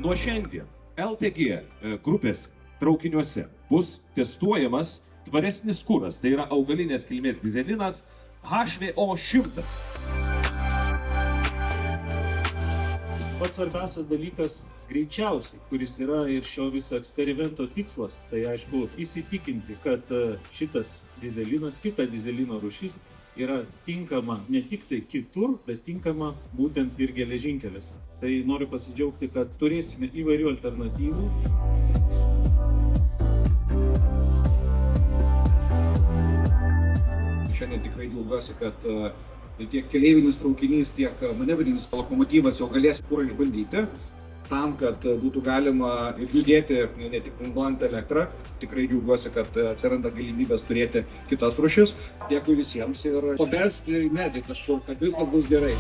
Nuo šiandien LTG grupės traukiniuose bus testuojamas tvaresnis kuras, tai yra augalinės kilmės dizelinas HVO 100. Pats svarbiausias dalykas greičiausiai, kuris yra ir šio viso eksperimento tikslas, tai aišku įsitikinti, kad šitas dizelinas, kita dizelino rūšis yra tinkama ne tik tai kitur, bet tinkama būtent ir geležinkeliuose. Tai noriu pasidžiaugti, kad turėsime įvairių alternatyvų. Šiandien tikrai džiaugiuosi, kad tiek keleivinis traukinys, tiek manevrinis lokomotyvas jau galės kurą išbandyti, tam, kad būtų galima judėti ne tik naudojant elektrą. Tikrai džiaugiuosi, kad atsiranda galimybės turėti kitas rūšis. Dėkui visiems ir pabelsti į medį kažkur, kad viskas bus gerai.